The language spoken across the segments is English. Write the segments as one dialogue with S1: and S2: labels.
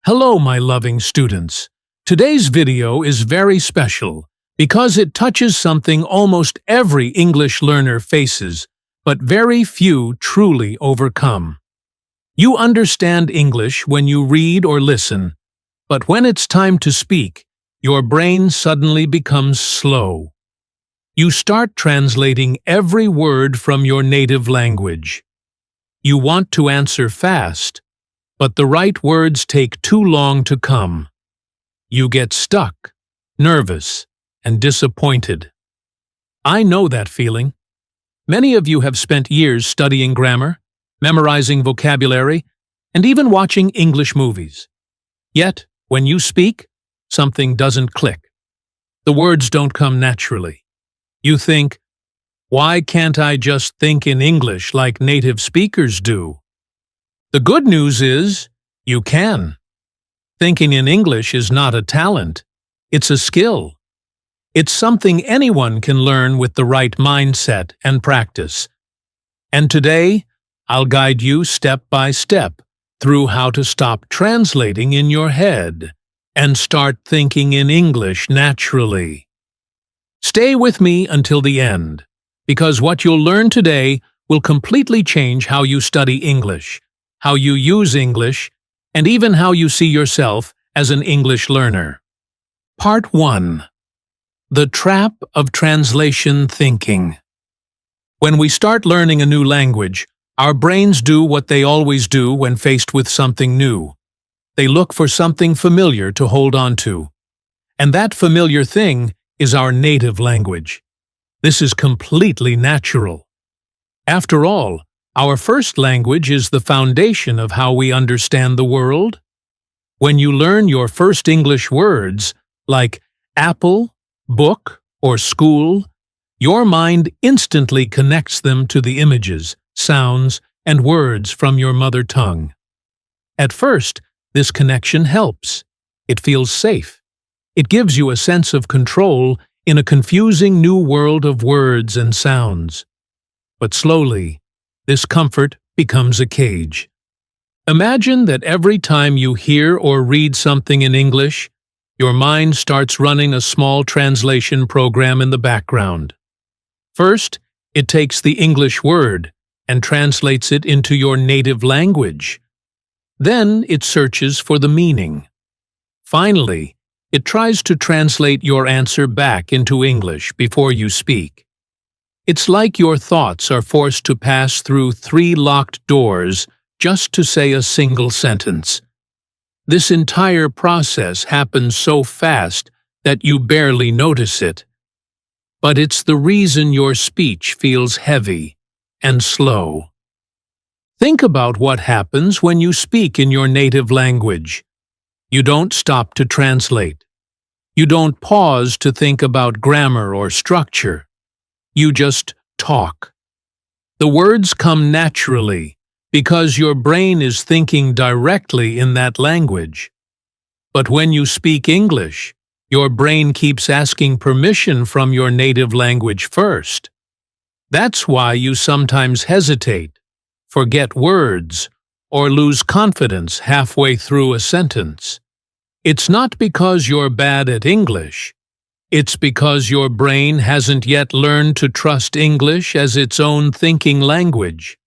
S1: Hello, my loving students. Today's video is very special because it touches something almost every English learner faces, but very few truly overcome. You understand English when you read or listen, but when it's time to speak, your brain suddenly becomes slow. You start translating every word from your native language. You want to answer fast, but the right words take too long to come. You get stuck, nervous, and disappointed. I know that feeling. Many of you have spent years studying grammar, memorizing vocabulary, and even watching English movies. Yet, when you speak, something doesn't click. The words don't come naturally. You think, why can't I just think in English like native speakers do? The good news is, you can. Thinking in English is not a talent, it's a skill. It's something anyone can learn with the right mindset and practice. And today, I'll guide you step by step through how to stop translating in your head and start thinking in English naturally. Stay with me until the end, because what you'll learn today will completely change how you study English, how you use English, and even how you see yourself as an English learner. Part 1. The Trap of Translation Thinking. When we start learning a new language, our brains do what they always do when faced with something new. They look for something familiar to hold on to. And that familiar thing is our native language. This is completely natural. After all, our first language is the foundation of how we understand the world. When you learn your first English words, like apple, book, or school, your mind instantly connects them to the images, sounds, and words from your mother tongue. At first, this connection helps. It feels safe. It gives you a sense of control in a confusing new world of words and sounds. But slowly, this comfort becomes a cage. Imagine that every time you hear or read something in English, your mind starts running a small translation program in the background. First, it takes the English word and translates it into your native language. Then it searches for the meaning. Finally, it tries to translate your answer back into English before you speak. It's like your thoughts are forced to pass through 3 locked doors just to say a single sentence. This entire process happens so fast that you barely notice it. But it's the reason your speech feels heavy and slow. Think about what happens when you speak in your native language. You don't stop to translate. You don't pause to think about grammar or structure. You just talk. The words come naturally because your brain is thinking directly in that language. But when you speak English, your brain keeps asking permission from your native language first. That's why you sometimes hesitate, forget words, or lose confidence halfway through a sentence. It's not because you're bad at English. It's because your brain hasn't yet learned to trust English as its own thinking language.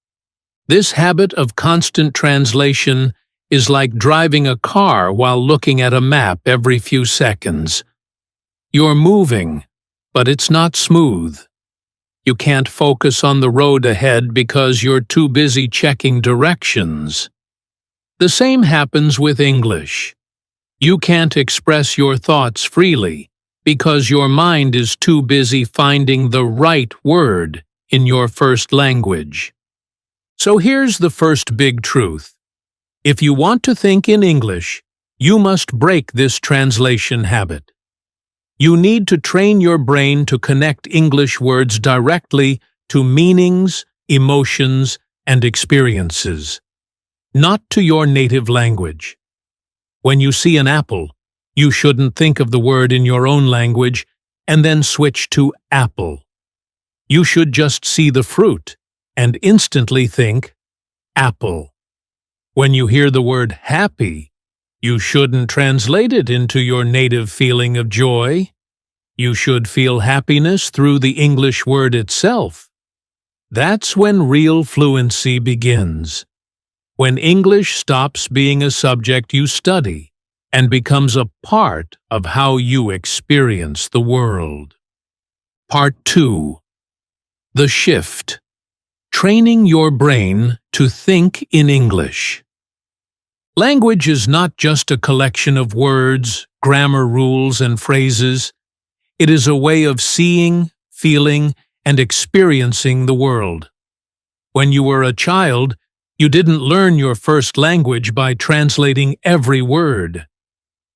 S1: This habit of constant translation is like driving a car while looking at a map every few seconds. You're moving, but it's not smooth. You can't focus on the road ahead because you're too busy checking directions. The same happens with English. You can't express your thoughts freely because your mind is too busy finding the right word in your first language. So here's the first big truth. If you want to think in English, you must break this translation habit. You need to train your brain to connect English words directly to meanings, emotions, and experiences, not to your native language. When you see an apple, you shouldn't think of the word in your own language and then switch to apple. You should just see the fruit and instantly think apple. When you hear the word happy, You shouldn't translate it into your native feeling of joy. You should feel happiness through the English word itself. That's when real fluency begins. When English stops being a subject you study and becomes a part of how you experience the world. Part 2. The shift. Training your brain to think in English. Language is not just a collection of words, grammar rules, and phrases. It is a way of seeing, feeling, and experiencing the world. When you were a child, you didn't learn your first language by translating every word.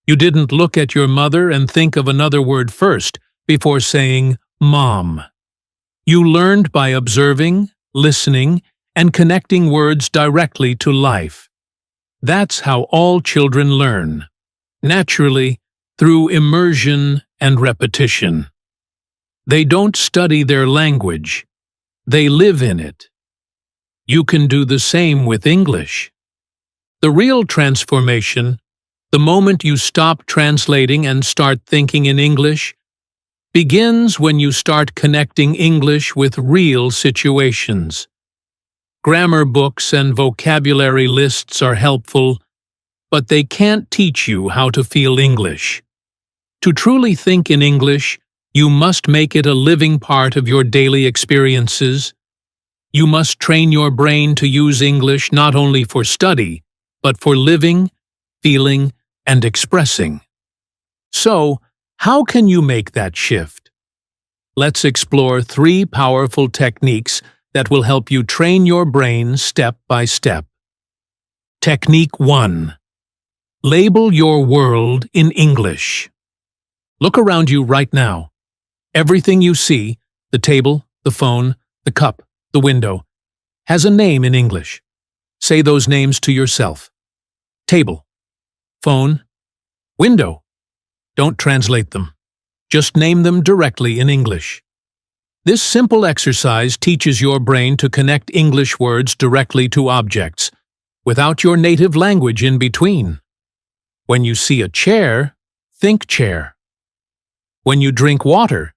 S1: You didn't look at your mother and think of another word first before saying, "Mom." You learned by observing, listening, and connecting words directly to life. That's how all children learn, naturally, through immersion and repetition. They don't study their language, they live in it. You can do the same with English. The real transformation, the moment you stop translating and start thinking in English, begins when you start connecting English with real situations. Grammar books and vocabulary lists are helpful, but they can't teach you how to feel English. To truly think in English, you must make it a living part of your daily experiences. You must train your brain to use English not only for study, but for living, feeling, and expressing. So, how can you make that shift? Let's explore 3 powerful techniques that will help you train your brain step by step. Technique 1. Label your world in English. Look around you right now. Everything you see, the table, the phone, the cup, the window, has a name in English. Say those names to yourself. Table, phone, window. Don't translate them. Just name them directly in English. This simple exercise teaches your brain to connect English words directly to objects, without your native language in between. When you see a chair, think chair. When you drink water,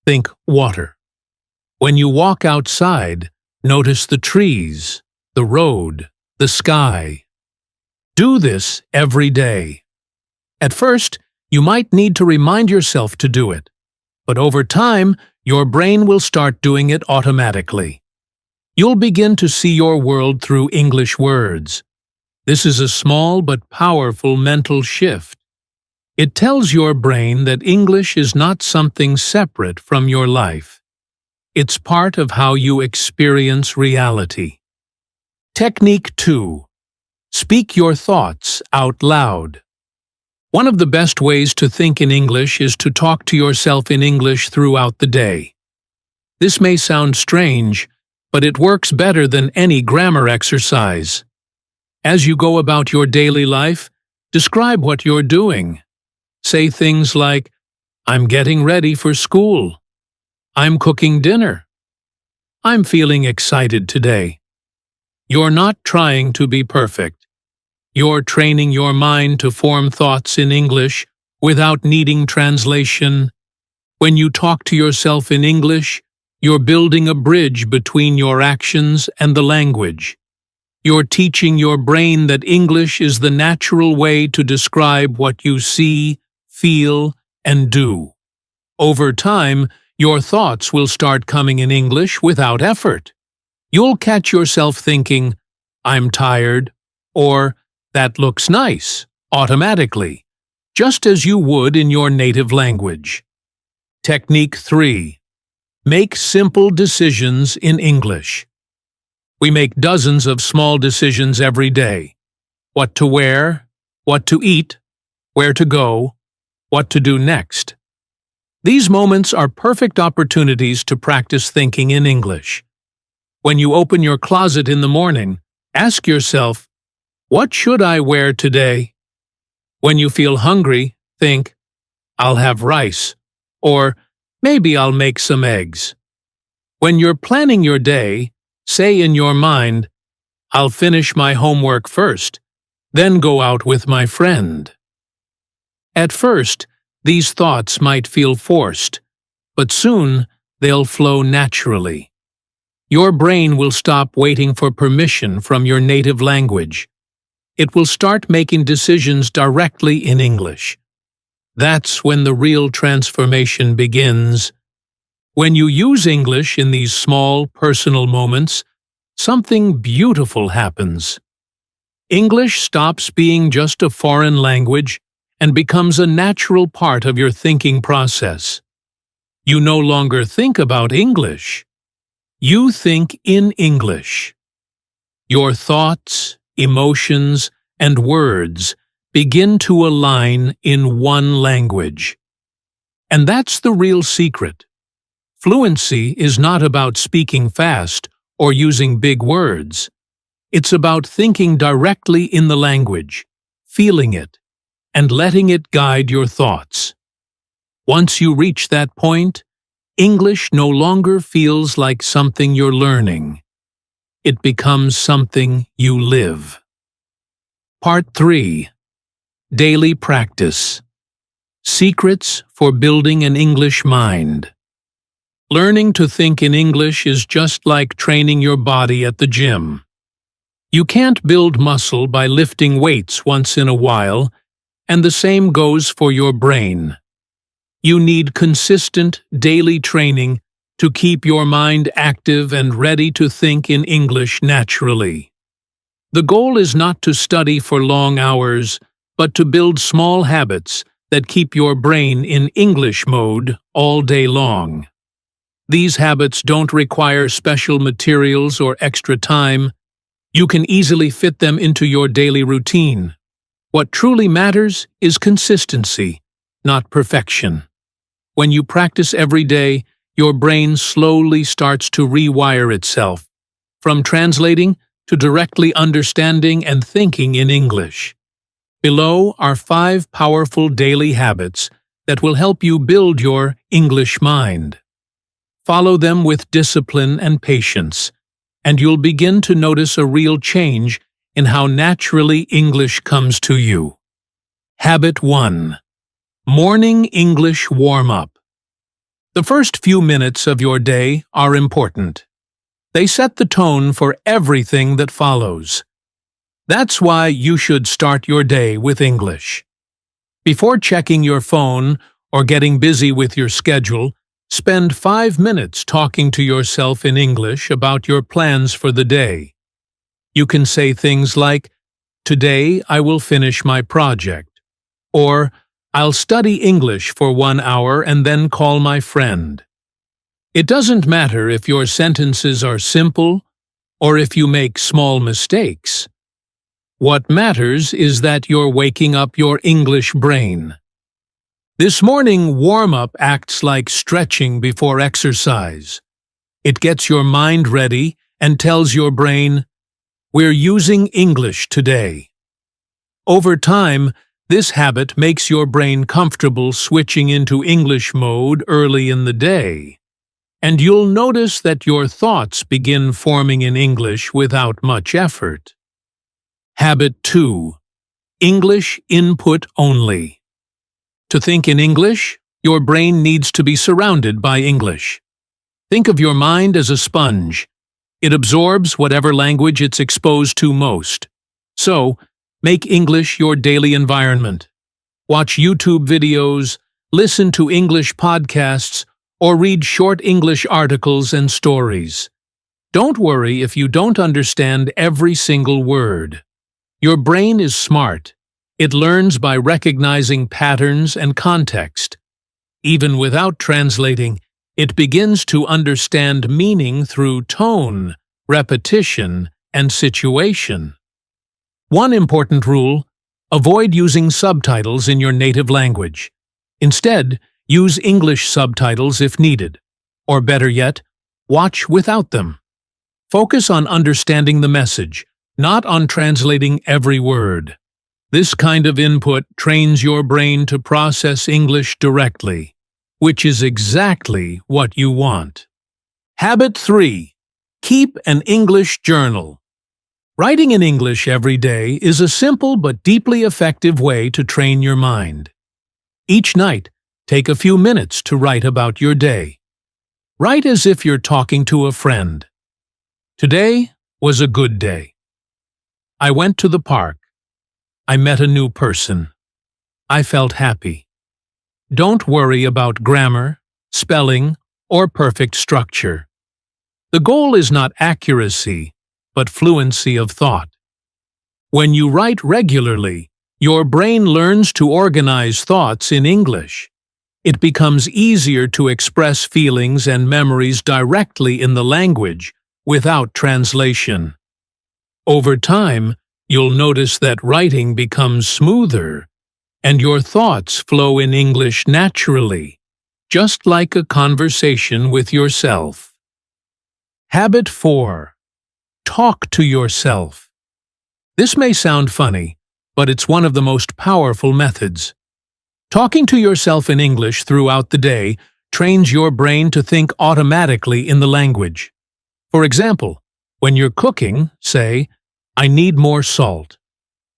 S1: think water. When you walk outside, notice the trees, the road, the sky. Do this every day. At first, you might need to remind yourself to do it, but over time, your brain will start doing it automatically. You'll begin to see your world through English words. This is a small but powerful mental shift. It tells your brain that English is not something separate from your life. It's part of how you experience reality. Technique 2. Speak your thoughts out loud. One of the best ways to think in English is to talk to yourself in English throughout the day. This may sound strange, but it works better than any grammar exercise. As you go about your daily life, describe what you're doing. Say things like, "I'm getting ready for school." "I'm cooking dinner." "I'm feeling excited today." You're not trying to be perfect. You're training your mind to form thoughts in English without needing translation. When you talk to yourself in English, you're building a bridge between your actions and the language. You're teaching your brain that English is the natural way to describe what you see, feel, and do. Over time, your thoughts will start coming in English without effort. You'll catch yourself thinking, "I'm tired," or "That looks nice," automatically, just as you would in your native language. Technique 3. Make simple decisions in English. We make dozens of small decisions every day. What to wear, what to eat, where to go, what to do next. These moments are perfect opportunities to practice thinking in English. When you open your closet in the morning, ask yourself, "What should I wear today?" When you feel hungry, think, "I'll have rice," or "Maybe I'll make some eggs." When you're planning your day, say in your mind, "I'll finish my homework first. then go out with my friend. At first, these thoughts might feel forced, but soon they'll flow naturally. Your brain will stop waiting for permission from your native language. It will start making decisions directly in English. That's when the real transformation begins. When you use English in these small, personal moments, something beautiful happens. English stops being just a foreign language and becomes a natural part of your thinking process. You no longer think about English. You think in English. Your thoughts, emotions, and words begin to align in one language. And that's the real secret. Fluency is not about speaking fast or using big words. It's about thinking directly in the language, feeling it, and letting it guide your thoughts. Once you reach that point, English no longer feels like something you're learning. It becomes something you live. Part 3. Daily Practice. Secrets for building an English mind. Learning to think in English is just like training your body at the gym. You can't build muscle by lifting weights once in a while, and the same goes for your brain. You need consistent, daily training to keep your mind active and ready to think in English naturally. The goal is not to study for long hours, but to build small habits that keep your brain in English mode all day long. These habits don't require special materials or extra time. You can easily fit them into your daily routine. What truly matters is consistency, not perfection. When you practice every day, your brain slowly starts to rewire itself, from translating to directly understanding and thinking in English. Below are 5 powerful daily habits that will help you build your English mind. Follow them with discipline and patience, and you'll begin to notice a real change in how naturally English comes to you. Habit 1. Morning English Warm-Up. The first few minutes of your day are important. They set the tone for everything that follows. That's why you should start your day with English. Before checking your phone or getting busy with your schedule, spend 5 minutes talking to yourself in English about your plans for the day. You can say things like, "Today I will finish my project," or "I'll study English for 1 hour and then call my friend." It doesn't matter if your sentences are simple or if you make small mistakes. What matters is that you're waking up your English brain. This morning warm-up acts like stretching before exercise. It gets your mind ready and tells your brain, "We're using English today." Over time, this habit makes your brain comfortable switching into English mode early in the day, and you'll notice that your thoughts begin forming in English without much effort. Habit 2. English input only. To think in English, your brain needs to be surrounded by English. Think of your mind as a sponge. It absorbs whatever language it's exposed to most. So, make English your daily environment. Watch YouTube videos, listen to English podcasts, or read short English articles and stories. Don't worry if you don't understand every single word. Your brain is smart. It learns by recognizing patterns and context. Even without translating, it begins to understand meaning through tone, repetition, and situation. One important rule: avoid using subtitles in your native language. Instead, use English subtitles if needed. Or better yet, watch without them. Focus on understanding the message, not on translating every word. This kind of input trains your brain to process English directly, which is exactly what you want. Habit 3. Keep an English journal. Writing in English every day is a simple but deeply effective way to train your mind. Each night, take a few minutes to write about your day. Write as if you're talking to a friend. Today was a good day. I went to the park. I met a new person. I felt happy. Don't worry about grammar, spelling, or perfect structure. The goal is not accuracy, but fluency of thought. When you write regularly, your brain learns to organize thoughts in English. It becomes easier to express feelings and memories directly in the language without translation. Over time, you'll notice that writing becomes smoother, and your thoughts flow in English naturally, just like a conversation with yourself. Habit 4. Talk to yourself. This may sound funny, but it's one of the most powerful methods. Talking to yourself in English throughout the day trains your brain to think automatically in the language. For example, when you're cooking, say, "I need more salt."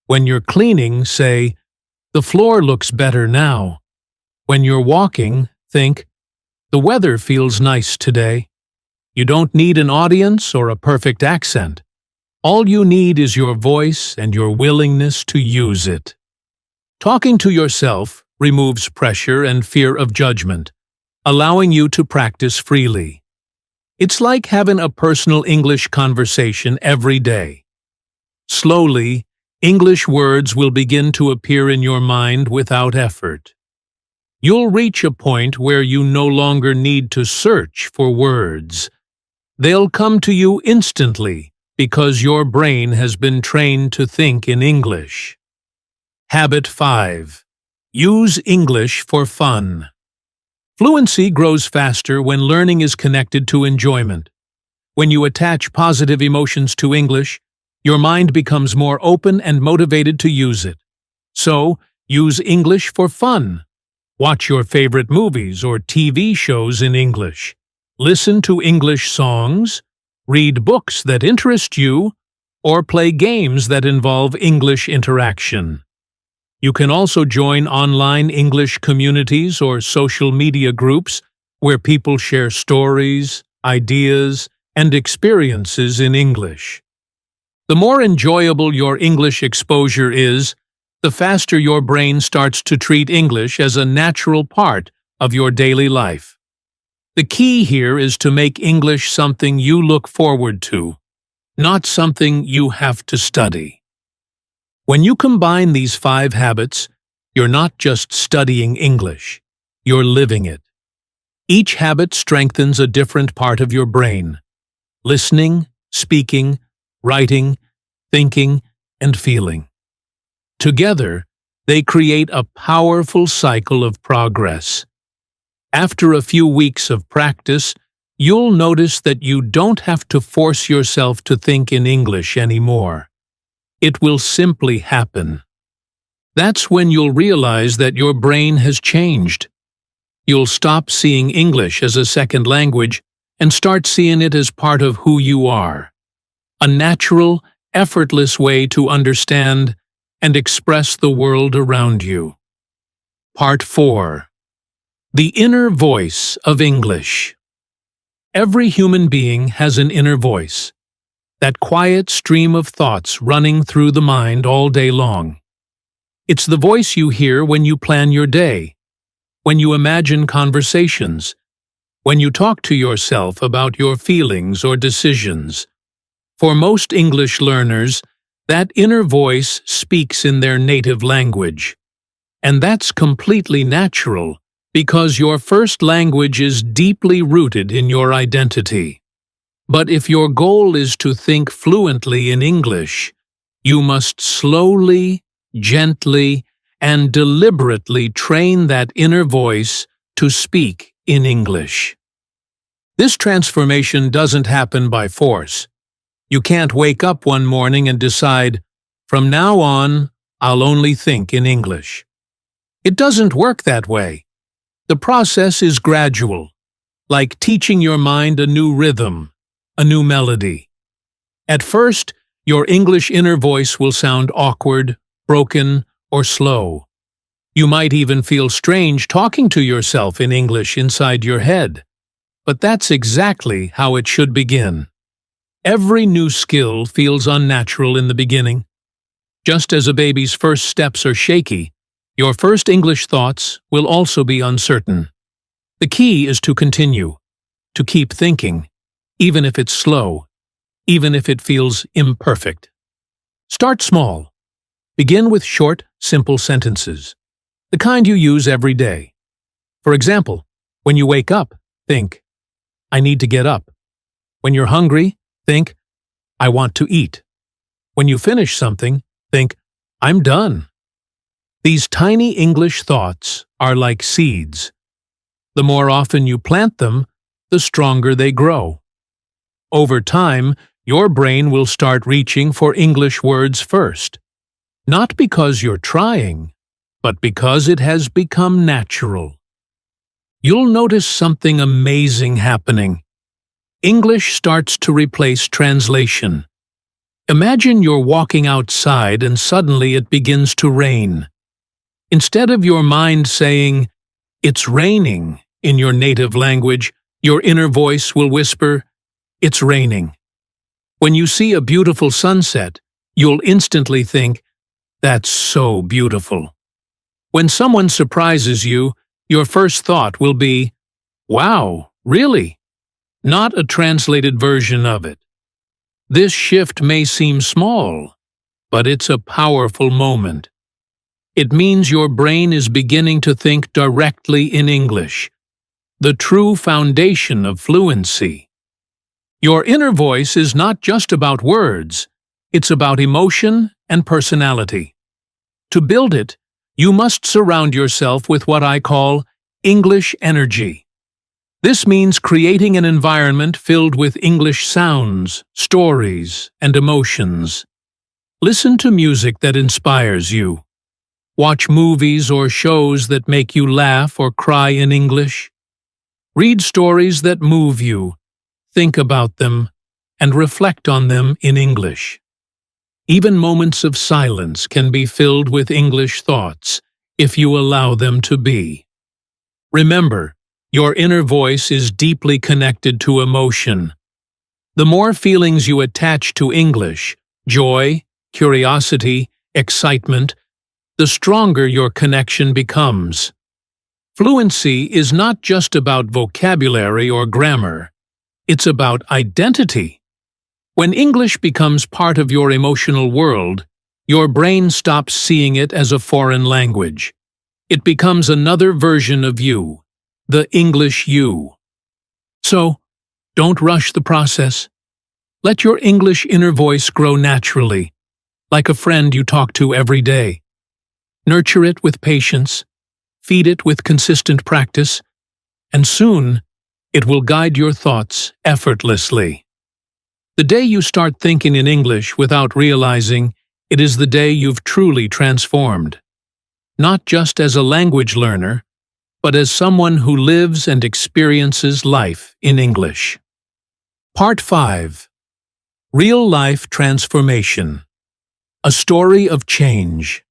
S1: When you're cleaning, say, "The floor looks better now." When you're walking, think, "The weather feels nice today." You don't need an audience or a perfect accent. All you need is your voice and your willingness to use it. Talking to yourself removes pressure and fear of judgment, allowing you to practice freely. It's like having a personal English conversation every day. Slowly, English words will begin to appear in your mind without effort. You'll reach a point where you no longer need to search for words. They'll come to you instantly because your brain has been trained to think in English. Habit 5. Use English for fun. Fluency grows faster when learning is connected to enjoyment. When you attach positive emotions to English, your mind becomes more open and motivated to use it. So, use English for fun. Watch your favorite movies or TV shows in English. Listen to English songs, read books that interest you, or play games that involve English interaction. You can also join online English communities or social media groups where people share stories, ideas, and experiences in English. The more enjoyable your English exposure is, the faster your brain starts to treat English as a natural part of your daily life. The key here is to make English something you look forward to, not something you have to study. When you combine these 5 habits, you're not just studying English, you're living it. Each habit strengthens a different part of your brain: listening, speaking, writing, thinking, and feeling. Together, they create a powerful cycle of progress. After a few weeks of practice, you'll notice that you don't have to force yourself to think in English anymore. It will simply happen. That's when you'll realize that your brain has changed. You'll stop seeing English as a second language and start seeing it as part of who you are. A natural, effortless way to understand and express the world around you. Part 4. The inner voice of English. Every human being has an inner voice, that quiet stream of thoughts running through the mind all day long. It's the voice you hear when you plan your day, when you imagine conversations, when you talk to yourself about your feelings or decisions. For most English learners, that inner voice speaks in their native language. And that's completely natural, because your first language is deeply rooted in your identity. But if your goal is to think fluently in English, you must slowly, gently, and deliberately train that inner voice to speak in English. This transformation doesn't happen by force. You can't wake up one morning and decide, "From now on, I'll only think in English." It doesn't work that way. The process is gradual, like teaching your mind a new rhythm, a new melody. At first, Your English inner voice will sound awkward, broken, or slow. You might even feel strange talking to yourself in English inside your head. But that's exactly how it should begin. Every new skill feels unnatural in the beginning. Just as a baby's first steps are shaky, your first English thoughts will also be uncertain. The key is to continue, to keep thinking, even if it's slow, even if it feels imperfect. Start small. Begin with short, simple sentences, the kind you use every day. For example, when you wake up, think, I need to get up. When you're hungry, think, I want to eat. When you finish something, think, I'm done. These tiny English thoughts are like seeds. The more often you plant them, the stronger they grow. Over time, your brain will start reaching for English words first. Not because you're trying, but because it has become natural. You'll notice something amazing happening. English starts to replace translation. Imagine you're walking outside and suddenly it begins to rain. Instead of your mind saying, "It's raining," in your native language, your inner voice will whisper, "It's raining." When you see a beautiful sunset, you'll instantly think, "That's so beautiful." When someone surprises you, your first thought will be, "Wow, really?" Not a translated version of it. This shift may seem small, but it's a powerful moment. It means your brain is beginning to think directly in English, the true foundation of fluency. Your inner voice is not just about words, it's about emotion and personality. To build it, you must surround yourself with what I call English energy. This means creating an environment filled with English sounds, stories, and emotions. Listen to music that inspires you. Watch movies or shows that make you laugh or cry in English. Read stories that move you, think about them, and reflect on them in English. Even moments of silence can be filled with English thoughts, if you allow them to be. Remember, your inner voice is deeply connected to emotion. The more feelings you attach to English, joy, curiosity, excitement, the stronger your connection becomes. Fluency is not just about vocabulary or grammar. It's about identity. When English becomes part of your emotional world, your brain stops seeing it as a foreign language. It becomes another version of you, the English you. So, don't rush the process. Let your English inner voice grow naturally, like a friend you talk to every day. Nurture it with patience, feed it with consistent practice, and soon it will guide your thoughts effortlessly. The day you start thinking in English without realizing, it is the day you've truly transformed. Not just as a language learner, but as someone who lives and experiences life in English. Part 5. Real-life transformation. A story of change.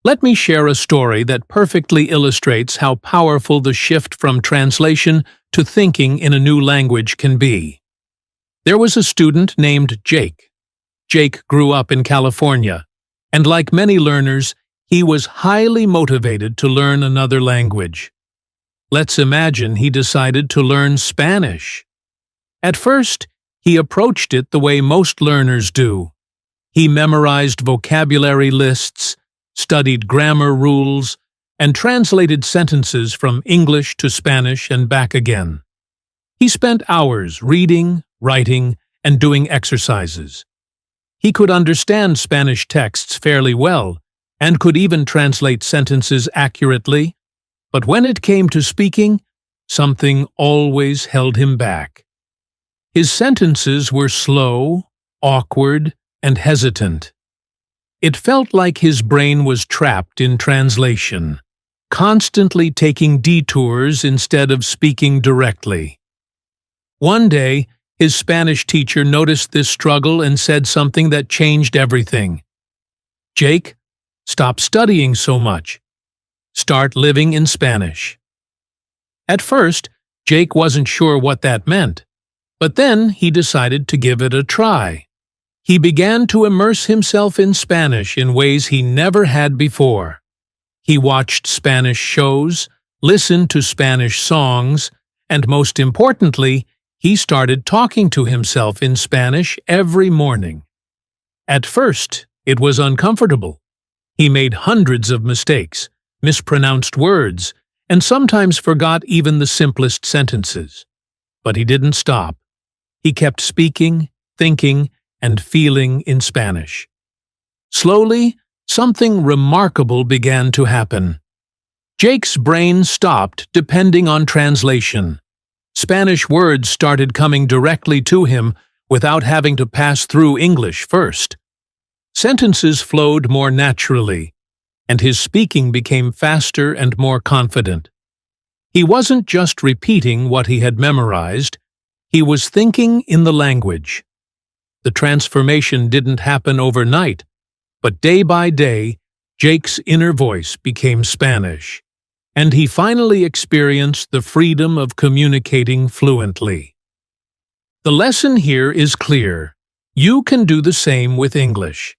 S1: Let me share a story that perfectly illustrates how powerful the shift from translation to thinking in a new language can be. There was a student named Jake. Jake grew up in California, and like many learners, he was highly motivated to learn another language. Let's imagine he decided to learn Spanish. At first, he approached it the way most learners do. He memorized vocabulary lists, studied grammar rules, and translated sentences from English to Spanish and back again. He spent hours reading, writing, and doing exercises. He could understand Spanish texts fairly well, and could even translate sentences accurately, but when it came to speaking, something always held him back. His sentences were slow, awkward, and hesitant. It felt like his brain was trapped in translation, constantly taking detours instead of speaking directly. One day, His Spanish teacher noticed this struggle and said something that changed everything. "Jake, stop studying so much. Start living in Spanish." At first, Jake wasn't sure what that meant, but then he decided to give it a try. He began to immerse himself in Spanish in ways he never had before. He watched Spanish shows, listened to Spanish songs, and most importantly, he started talking to himself in Spanish every morning. At first, it was uncomfortable. He made hundreds of mistakes, mispronounced words, and sometimes forgot even the simplest sentences. But he didn't stop. He kept speaking, thinking, and feeling in Spanish. Slowly, something remarkable began to happen. Jake's brain stopped depending on translation. Spanish words started coming directly to him without having to pass through English first. Sentences flowed more naturally, and his speaking became faster and more confident. He wasn't just repeating what he had memorized, he was thinking in the language. The transformation didn't happen overnight, but day by day, Jake's inner voice became Spanish, and he finally experienced the freedom of communicating fluently. The lesson here is clear. You can do the same with English.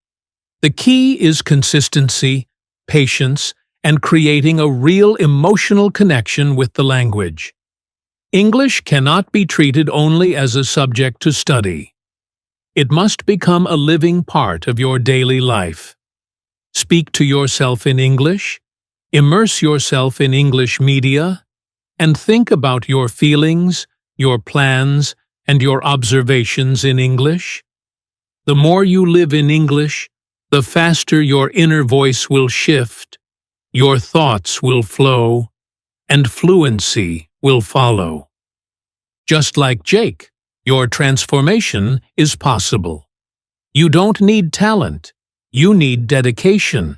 S1: The key is consistency, patience, and creating a real emotional connection with the language. English cannot be treated only as a subject to study. It must become a living part of your daily life. Speak to yourself in English, immerse yourself in English media, and think about your feelings, your plans, and your observations in English. The more you live in English, the faster your inner voice will shift, your thoughts will flow, and fluency will follow. Just like Jake, your transformation is possible. You don't need talent, you need dedication.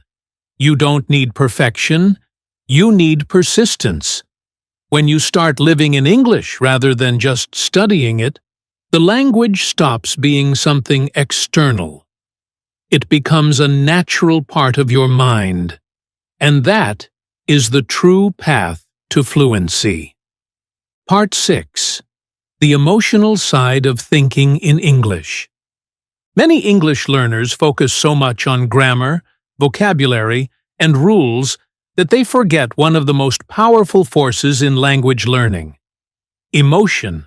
S1: You don't need perfection, you need persistence. When you start living in English rather than just studying it, the language stops being something external. It becomes a natural part of your mind, and that is the true path to fluency. Part 6. The emotional side of thinking in English. Many English learners focus so much on grammar, vocabulary, and rules that they forget one of the most powerful forces in language learning: emotion.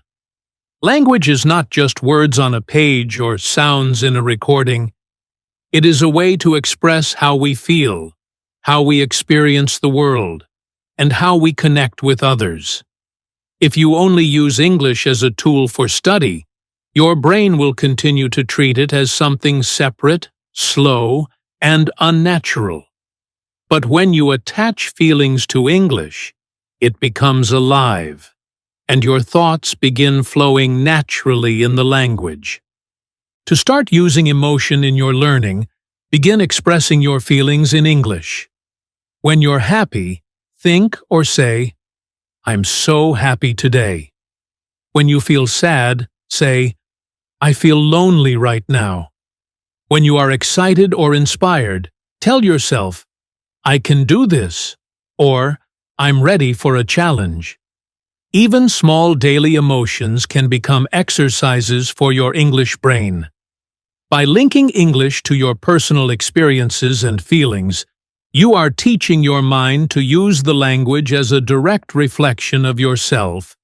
S1: Language is not just words on a page or sounds in a recording. It is a way to express how we feel, how we experience the world, and how we connect with others. If you only use English as a tool for study, your brain will continue to treat it as something separate, slow, and unnatural. But when you attach feelings to English, it becomes alive, and your thoughts begin flowing naturally in the language. To start using emotion in your learning, begin expressing your feelings in English. When you're happy, think or say, "I'm so happy today." When you feel sad, say, "I feel lonely right now." When you are excited or inspired, tell yourself, "I can do this," or "I'm ready for a challenge." Even small daily emotions can become exercises for your English brain. By linking English to your personal experiences and feelings, you are teaching your mind to use the language as a direct reflection of yourself,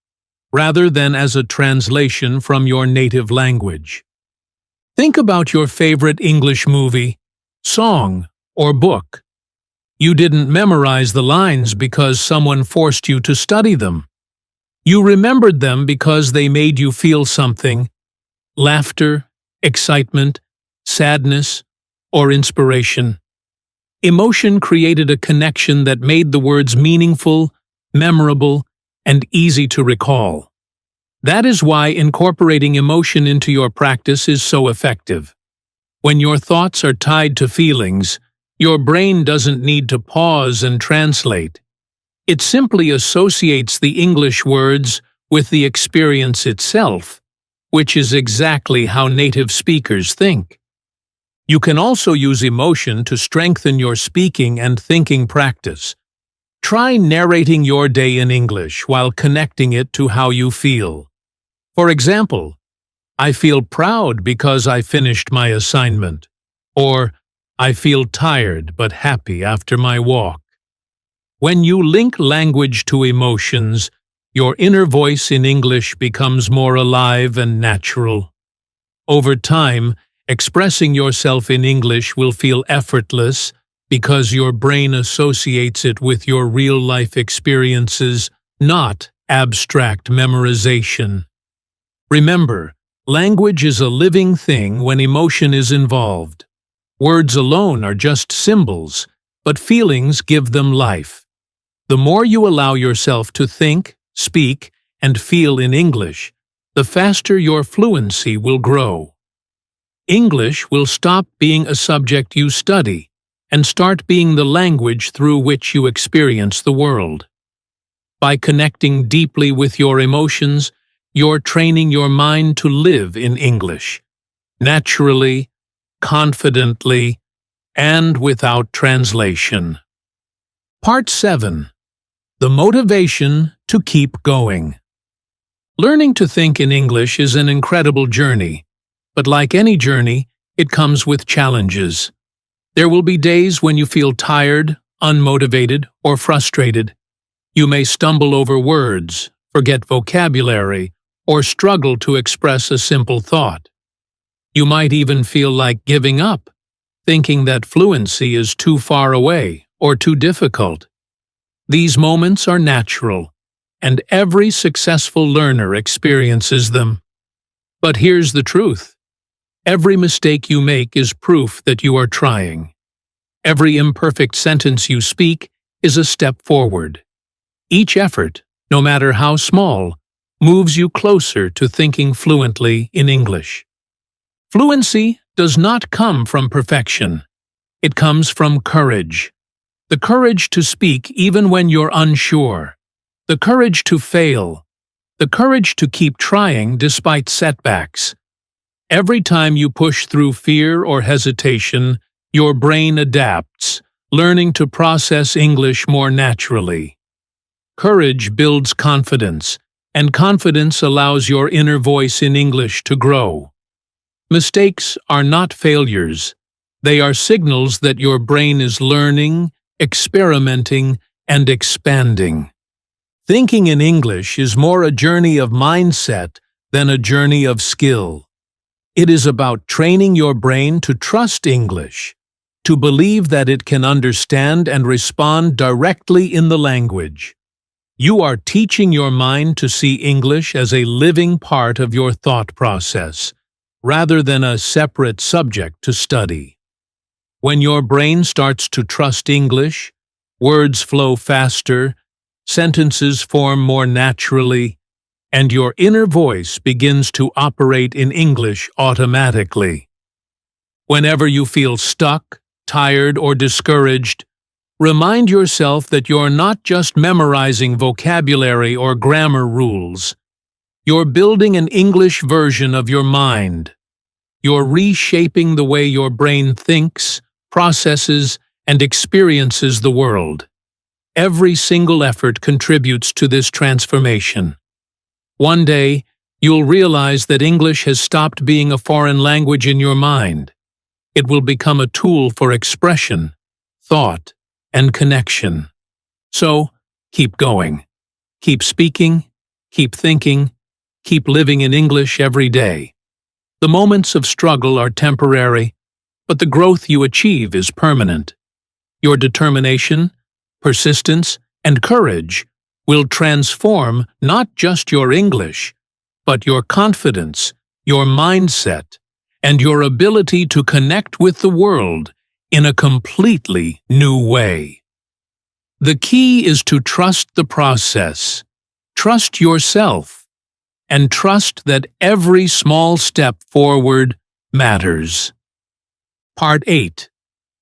S1: rather than as a translation from your native language. Think about your favorite English movie, song, or book. You didn't memorize the lines because someone forced you to study them. You remembered them because they made you feel something: laughter, excitement, sadness, or inspiration. Emotion created a connection that made the words meaningful, memorable, and easy to recall. That is why incorporating emotion into your practice is so effective. When your thoughts are tied to feelings, your brain doesn't need to pause and translate. It simply associates the English words with the experience itself, which is exactly how native speakers think. You can also use emotion to strengthen your speaking and thinking practice. Try narrating your day in English while connecting it to how you feel. For example, I feel proud because I finished my assignment, or I feel tired but happy after my walk. When you link language to emotions, your inner voice in English becomes more alive and natural. Over time, expressing yourself in English will feel effortless because your brain associates it with your real-life experiences, not abstract memorization. Remember, language is a living thing when emotion is involved. Words alone are just symbols, but feelings give them life. The more you allow yourself to think, speak, and feel in English, the faster your fluency will grow. English will stop being a subject you study and start being the language through which you experience the world. By connecting deeply with your emotions, you're training your mind to live in English, naturally, confidently, and without translation. Part 7. The motivation to keep going. Learning to think in English is an incredible journey, but like any journey, it comes with challenges. There will be days when you feel tired, unmotivated, or frustrated. You may stumble over words, forget vocabulary, or struggle to express a simple thought. You might even feel like giving up, thinking that fluency is too far away or too difficult. These moments are natural, and every successful learner experiences them. But here's the truth. Every mistake you make is proof that you are trying. Every imperfect sentence you speak is a step forward. Each effort, no matter how small, moves you closer to thinking fluently in English. Fluency does not come from perfection. It comes from courage. The courage to speak even when you're unsure. The courage to fail. The courage to keep trying despite setbacks. Every time you push through fear or hesitation, your brain adapts, learning to process English more naturally. Courage builds confidence, and confidence allows your inner voice in English to grow. Mistakes are not failures. They are signals that your brain is learning, experimenting, and expanding. Thinking in English is more a journey of mindset than a journey of skill. It is about training your brain to trust English, to believe that it can understand and respond directly in the language. You are teaching your mind to see English as a living part of your thought process, rather than a separate subject to study. When your brain starts to trust English, words flow faster, sentences form more naturally, and your inner voice begins to operate in English automatically. Whenever you feel stuck, tired, or discouraged, remind yourself that you're not just memorizing vocabulary or grammar rules. You're building an English version of your mind. You're reshaping the way your brain thinks, processes, and experiences the world. Every single effort contributes to this transformation. One day, you'll realize that English has stopped being a foreign language in your mind. It will become a tool for expression, thought, and connection. So, keep going. Keep speaking, keep thinking, keep living in English every day. The moments of struggle are temporary, but the growth you achieve is permanent. Your determination, persistence, and courage will transform not just your English, but your confidence, your mindset, and your ability to connect with the world in a completely new way. The key is to trust the process, trust yourself, and trust that every small step forward matters. Part 8.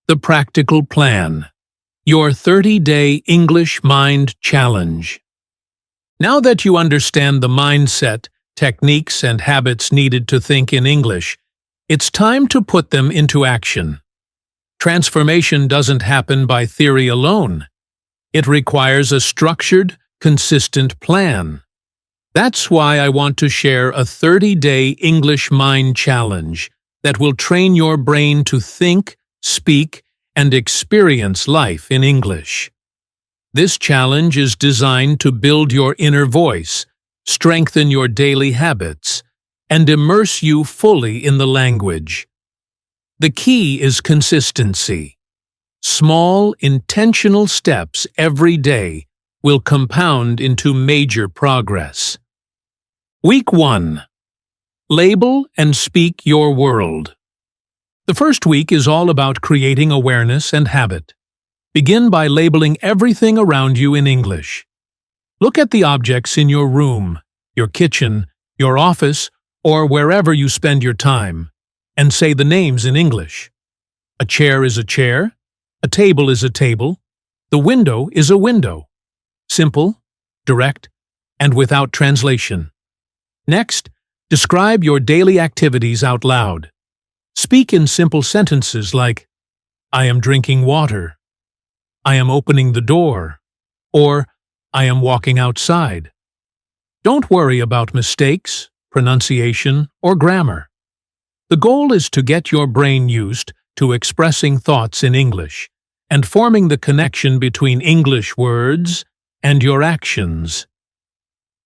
S1: The Practical Plan. Your 30-Day English Mind Challenge. Now that you understand the mindset techniques, and habits needed to think in English, it's time to put them into action. Transformation doesn't happen by theory alone. It requires a structured, consistent plan. That's why I want to share a 30-day English Mind Challenge that will train your brain to think, speak, and experience life in English. This challenge is designed to build your inner voice, strengthen your daily habits, and immerse you fully in the language. The key is consistency. Small, intentional steps every day will compound into major progress. Week 1. Label and speak your world. The first week is all about creating awareness and habit. Begin by labeling everything around you in English. Look at the objects in your room, your kitchen, your office, or wherever you spend your time, and say the names in English. A chair is a chair. A table is a table. The window is a window. Simple, direct, and without translation. Next, describe your daily activities out loud. Speak in simple sentences like, I am drinking water. I am opening the door. Or, I am walking outside. Don't worry about mistakes, pronunciation, or grammar. The goal is to get your brain used to expressing thoughts in English and forming the connection between English words and your actions.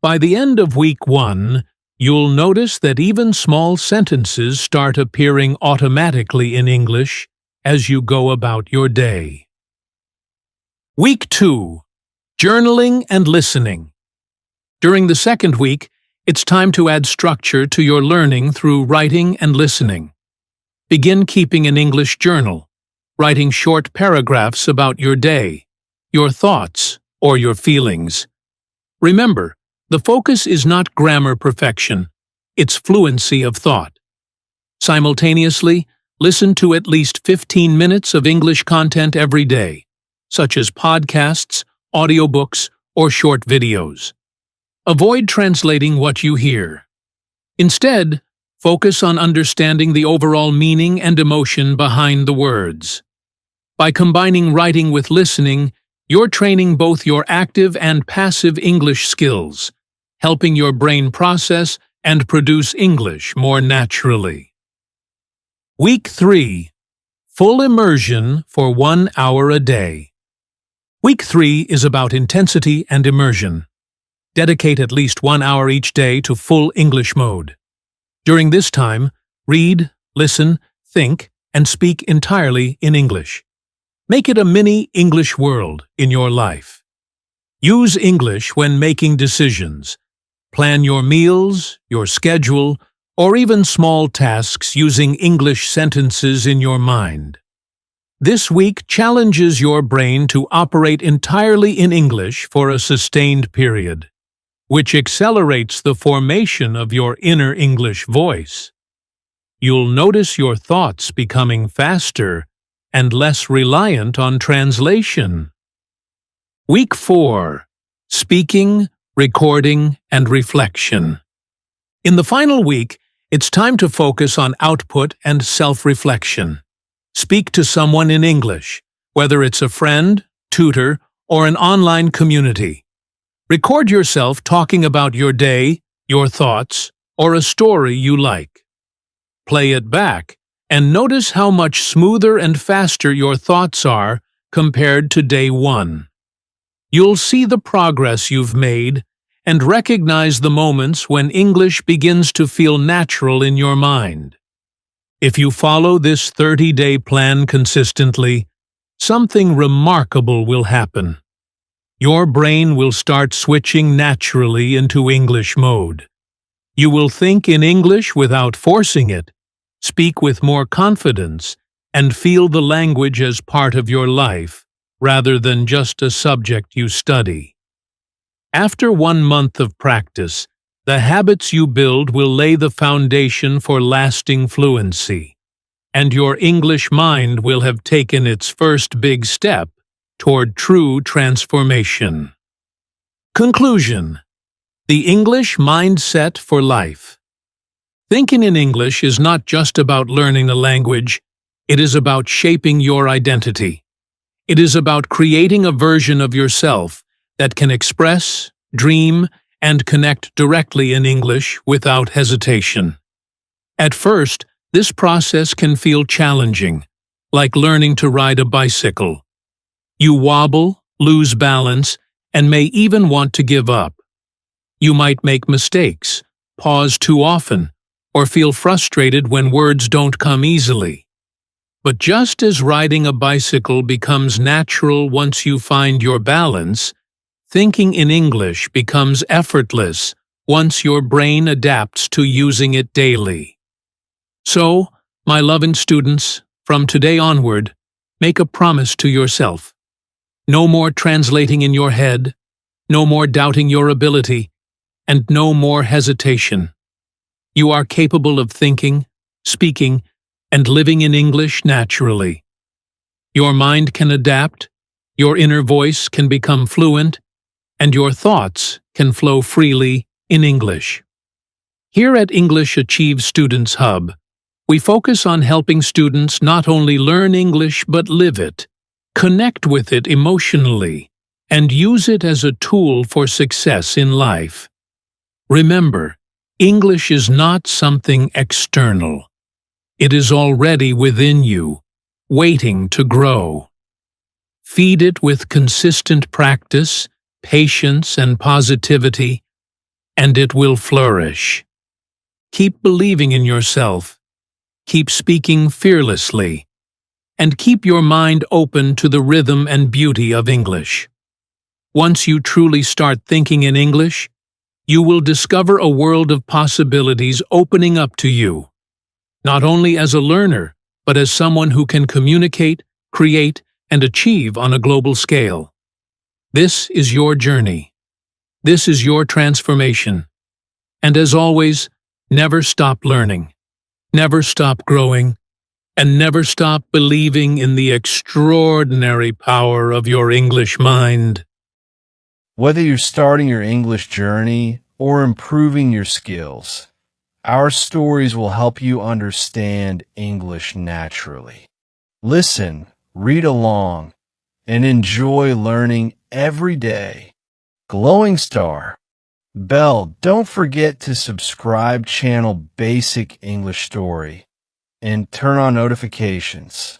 S1: By the end of week 1, you'll notice that even small sentences start appearing automatically in English as you go about your day. Week 2. Journaling and listening. During the second week, it's time to add structure to your learning through writing and listening. Begin keeping an English journal, writing short paragraphs about your day, your thoughts, or your feelings. Remember, the focus is not grammar perfection, it's fluency of thought. Simultaneously, listen to at least 15 minutes of English content every day, such as podcasts, audiobooks, or short videos. Avoid translating what you hear. Instead, focus on understanding the overall meaning and emotion behind the words. By combining writing with listening, you're training both your active and passive English skills, helping your brain process and produce English more naturally. Week 3. Full immersion for 1 hour a day. Week 3 is about intensity and immersion. Dedicate at least 1 hour each day to full English mode. During this time, read, listen, think, and speak entirely in English. Make it a mini English world in your life. Use English when making decisions. Plan your meals, your schedule, or even small tasks using English sentences in your mind. This week challenges your brain to operate entirely in English for a sustained period, which accelerates the formation of your inner English voice. You'll notice your thoughts becoming faster and less reliant on translation. Week 4. Speaking, recording, and reflection. In the final week, it's time to focus on output and self-reflection. Speak to someone in English, whether it's a friend, tutor, or an online community. Record yourself talking about your day, your thoughts, or a story you like. Play it back and notice how much smoother and faster your thoughts are compared to day 1. You'll see the progress you've made and recognize the moments when English begins to feel natural in your mind. If you follow this 30-day plan consistently, something remarkable will happen. Your brain will start switching naturally into English mode. You will think in English without forcing it, speak with more confidence, and feel the language as part of your life, rather than just a subject you study. After 1 month of practice, the habits you build will lay the foundation for lasting fluency, and your English mind will have taken its first big step toward true transformation. Conclusion. The English Mindset for Life. Thinking in English is not just about learning the language, it is about shaping your identity. It is about creating a version of yourself that can express, dream, and connect directly in English without hesitation. At first, this process can feel challenging, like learning to ride a bicycle. You wobble, lose balance, and may even want to give up. You might make mistakes, pause too often, or feel frustrated when words don't come easily. But just as riding a bicycle becomes natural once you find your balance, thinking in English becomes effortless once your brain adapts to using it daily. So, my loving students, from today onward, make a promise to yourself. No more translating in your head, no more doubting your ability, and no more hesitation. You are capable of thinking, speaking, and living in English naturally. Your mind can adapt, your inner voice can become fluent, and your thoughts can flow freely in English. Here at English Achieve Students Hub, we focus on helping students not only learn English but live it, connect with it emotionally, and use it as a tool for success in life. Remember, English is not something external. It is already within you, waiting to grow. Feed it with consistent practice, patience, and positivity, and it will flourish. Keep believing in yourself, keep speaking fearlessly, and keep your mind open to the rhythm and beauty of English. Once you truly start thinking in English, you will discover a world of possibilities opening up to you, not only as a learner, but as someone who can communicate, create, and achieve on a global scale. This is your journey. This is your transformation. And as always, never stop learning, never stop growing, and never stop believing in the extraordinary power of your English mind.
S2: Whether you're starting your English journey or improving your skills, our stories will help you understand English naturally. Listen, read along, and enjoy learning every day. Glowing Star. Bell, don't forget to subscribe channel Basic English Story and turn on notifications.